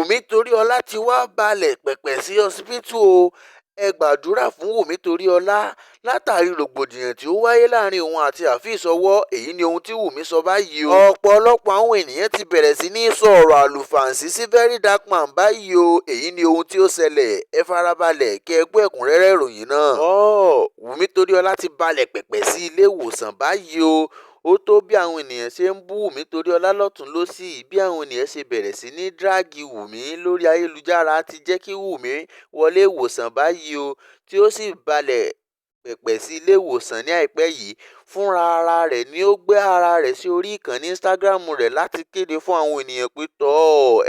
Wùmí Toríọlá ti wá balẹ̀ pẹ̀pẹ̀ sí ọsibítù o. Ẹ gbàdúrà fún Wùmí Toríọlá látàrí rògbòdìyàn tí ó wáyé láàrin òun àti Afeez Ọwọ́. Èyí ni ohun tí Wùmí sọ báyìí o. Ọ̀pọ̀lọpọ̀ àwọn ènìyàn ti bẹ̀rẹ̀ sí ní sọ ọ̀rọ̀ àlùfàǹsí sí Verydarkman báyìí o. Èyí ni ohun tí ó ṣẹlẹ̀. Ẹ farabalẹ̀ kí ẹ gbọ́ ẹ̀kúnrẹ́rẹ́ ìròyìn náà. Wùmí Toríọlá ti balẹ̀ pẹ̀pẹ̀ sí ilé ìwòsàn báyìí o. Ó tó bí àwọn ènìyàn ṣe ń bú Wùmí Toríọlá lọ́tùn lósì. Bí àwọn ènìyàn ṣe bẹ̀rẹ̀ sí ní dírágì Wùmí lórí ayélujára ti jẹ́ kí Wùmí wọlé ìwòsàn báyìí o, tí ó sì balẹ̀ pẹ̀pẹ̀ sí ilé ìwòsàn ní àìpẹ́ yìí. Fúnra ara rẹ̀ ni ó gbé ara rẹ̀ sí orí ìkànnì Instagram rẹ̀ láti kéde fún àwọn ènìyàn pé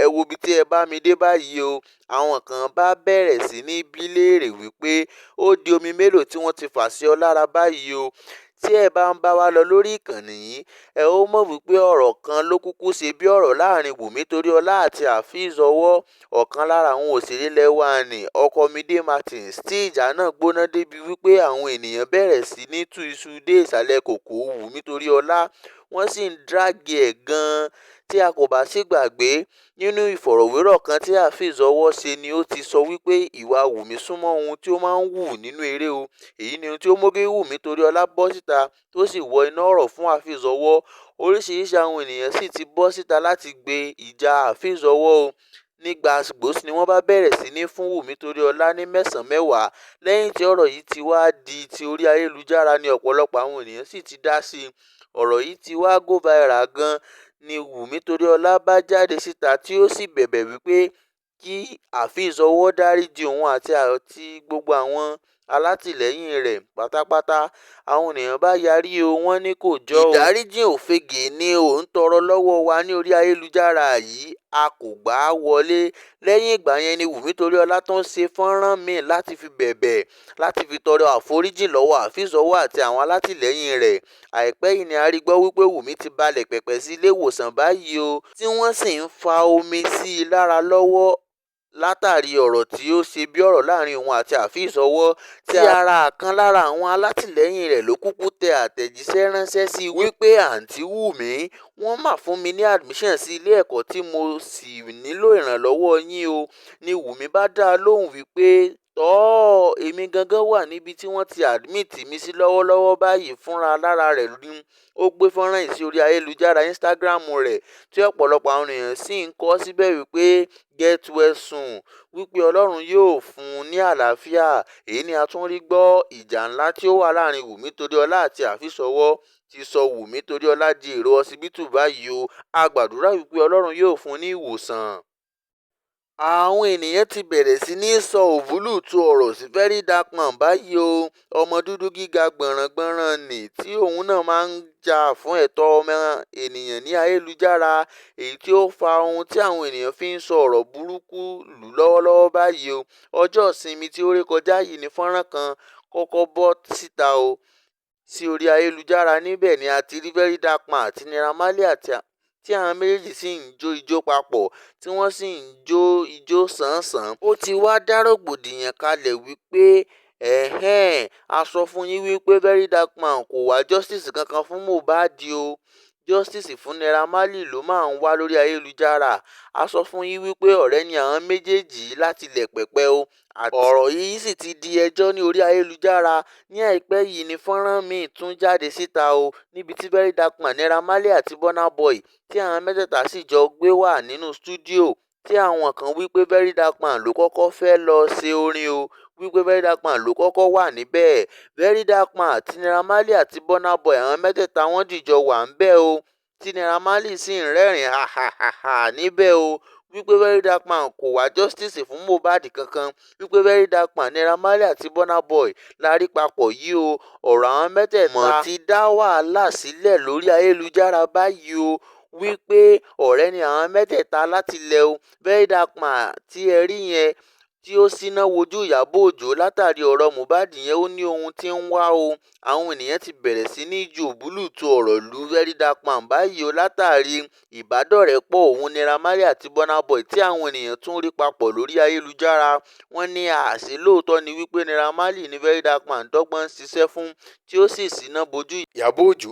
ẹ wo ibi tí ẹ bá mi dé báyìí o. Àwọn kan bá bẹ̀rẹ̀ sí ní bí léèrè wípé ó di omi mélòó tí wọ́n ti fà sí ọ lára báyìí o. Tí ẹ bá ń bá wa lọ lórí ìkànnì yìí, ẹ ó mọ̀ wípé ọ̀rọ̀ kan ló kúkú ṣe bí ọ̀rọ̀ láàrin Wùmí Toríọlá àti Afeez Ọwọ́, ọ̀kan lára àwọn òṣèré ilẹ̀ wa nì, ọkọ Mide Martins, tí ìjà náà gbóná débi wípé àwọn ènìyàn bẹ̀rẹ̀ sí ní tú iṣu dé ìsàlẹ̀ kòkò Wùmí Toríọlá. Wọ́n sì ń dírágì ẹ̀ gan-an. Tí a kò bá sì gbàgbé, nínú ìfọ̀rọ̀wérọ̀ kan tí Afeez Ọwọ́ ṣe ni ó ti sọ wípé ìwà Wùmí súnmọ́ ohun tí ó máa ń wù nínú eré o. Èyí ni ohun tí ó mú kí Wùmí Toríọlá bọ́ síta tó sì wọ iná ọ̀rọ̀ fún Afeez Ọwọ́. Oríṣiríṣi àwọn ènìyàn sì ti bọ́ síta láti gbé ìjà Afeez Ọwọ́ o. Ní gbàsgbòs ni wọ́n bá bẹ̀rẹ̀ sí ní fún Wùmí Toríọlá ní mẹ́sàn-án mẹ́wàá. Lẹ́yìn tí ọ̀rọ̀ yìí ti wá di ti orí ayélujára ni ọ̀pọ̀lọpọ̀ àwọn ènìyàn sì ti dá sí i. Ọ̀rọ̀ yìí ti wá go viral gan ni Wùmí Toríọlá bá jáde síta tí ó sì bẹ̀bẹ̀ wípé kí Afeez Ọwọ́ dáríjì òun àti gbogbo àwọn alátìlẹ́yìn rẹ̀ pátápátá. Àwọn ènìyàn bá yarí o, wọ́n ní kò jọ o. Ìdáríjì òfegè ni ò ń tọrọ lọ́wọ́ wa ní orí ayélujára yìí, a kò gbà á wọlé. Lẹ́yìn ìgbà yẹn ni Wùmí Toríọlá tó ń ṣe fọ́nrán míì láti fi bẹ̀bẹ̀, láti fi tọrọ àforíjì lọ́wọ́ Afeez Ọwọ́ àti àwọn alátìlẹ́yìn rẹ̀. Àìpẹ́ yìí ni a rí gbọ́ wípé Wùmí ti balẹ̀ pẹ̀pẹ̀ sí ilé ìwòsàn báyìí o, tí wọ́n sì ń fa omi sí i lára lọ́wọ́ látàrí ọ̀rọ̀ tí ó ṣe bí ọ̀rọ̀ láàrin òun àti Afeez Ọwọ́. Tí ara kan lára àwọn alátìlẹ́yìn rẹ̀ ló kúkú tẹ àtẹ̀jíṣẹ́ ránṣẹ́ sí i wípé àǹtí Wùmí, wọ́n mà fún mi ní admission sí ilé ẹ̀kọ́ tí mo sì nílò ìrànlọ́wọ́ yín o. Ni Wùmí bá dá a lóhùn wípé èmi gangan wà níbi tí wọ́n ti admit mi sí lọ́wọ́lọ́wọ́ báyìí. Fúnra lára rẹ̀ ni ó gbé fọ́nrán yìí sí orí ayélujára Instagram rẹ̀, tí ọ̀pọ̀lọpọ̀ àwọn ènìyàn sì ń kọ síbẹ̀ wípé get well soon, wípé Ọlọ́run yóò fún un ní àlàáfíà. Èyí ni a tún rí gbọ́. Ìjà ńlá tí ó wà láàrin Wùmí Toríọlá àti Afeez Ọwọ́ ti sọ Wùmí Toríọlá di èrò ọsibítù báyìí o. A gbàdúrà wípé Ọlọ́run yóò fún un ní ìwòsàn. Àwọn ènìyàn ti bẹ̀rẹ̀ sí ní sọ òbúlùtù ọ̀rọ̀ sí Verydarkman báyìí o. Ọmọ dúdú gíga gbọ̀nràngbọ̀nràn nì tí òun náà máa ń jà fún ẹ̀tọ́ ọmọ ènìyàn ní ayélujára, èyí tí ó fa ohun tí àwọn ènìyàn fi ń sọ ọ̀rọ̀ burúkú lù lọ́wọ́lọ́wọ́ báyìí o. Ọjọ́ ìsinmi tí ó rékọjá yìí ni fọ́nrán kan kọ́kọ́ bọ́ síta o sí orí ayélujára. Níbẹ̀ ni a ti rí Verydarkman àti Naira Marley tí àwọn méjèèjì sì ń jó ijó papọ̀, tí wọ́n sì ń jó ijó sàn-án-sàn. Ó ti wá dá rògbòdìyàn kalẹ̀ wípé a sọ fún yín wípé Verydarkman kò wá justice kankan fún Mohbad o. Justice fún Naira Marley ló máa ń wá lórí ayélujára. A sọ fún yín wípé ọ̀rẹ́ ni àwọn méjèèjì láti ilẹ̀ pẹ̀pẹ̀ o. Ọ̀rọ̀ yìí sì ti di ẹjọ́ ní orí ayélujára. Ní àìpẹ́ yìí ni fọ́nrán míì tún jáde síta o, níbi tí Verydarkman, Naira Marley àti Burna Boy, tí àwọn mẹ́tẹ̀ẹ̀ta sì jọ gbé wà nínú stúdíò, tí àwọn kan wípé Verydarkman ló kọ́kọ́ fẹ́ lọ ṣe orin o, wípé Verydarkman ló kọ́kọ́ wà níbẹ̀. Verydarkman àti Naira Marley àti Burna Boy, àwọn mẹ́tẹ̀ẹ̀ta wọ́n dìjọ wà ńbẹ̀ o, tí Naira Marley sì ń rẹ́rìn-ín ha níbẹ̀ o, wípé Verydarkman kò wá justice fún Mohbad kankan, wípé Verydarkman, Naira Marley àti Burna Boy la rí papọ̀ yìí o. Ọ̀rọ̀ àwọn mẹ́tẹ̀ẹ̀ta ti dá wàhálà sílẹ̀ lórí ayélujára báyìí o, wípé ọ̀rẹ́ ni àwọn mẹ́tẹ̀ẹ̀ta láti ilẹ̀ o. Verydarkman tí ẹ rí yẹn, tí ó síná wojú Ìyábọ̀ Òjó látàrí ọ̀rọ̀ Mohbad yẹn, ó ní ohun tí ń wá o. Àwọn ènìyàn ti bẹ̀rẹ̀ sí ní ju òbúlùtù ọ̀rọ̀ lu Verydarkman báyìí o, látàrí ìbádọ́rẹ̀ẹ́pọ̀ òun, Naira Marley àti Burna Boy, tí àwọn ènìyàn tún rí papọ̀ lórí ayélujára. Wọ́n ní àṣé lóòótọ́ ni wípé Naira Marley ní Verydarkman dọ́gbọ́n ṣiṣẹ́ fún, tí ó sì síná bojú Ìyábọ̀ Òjó.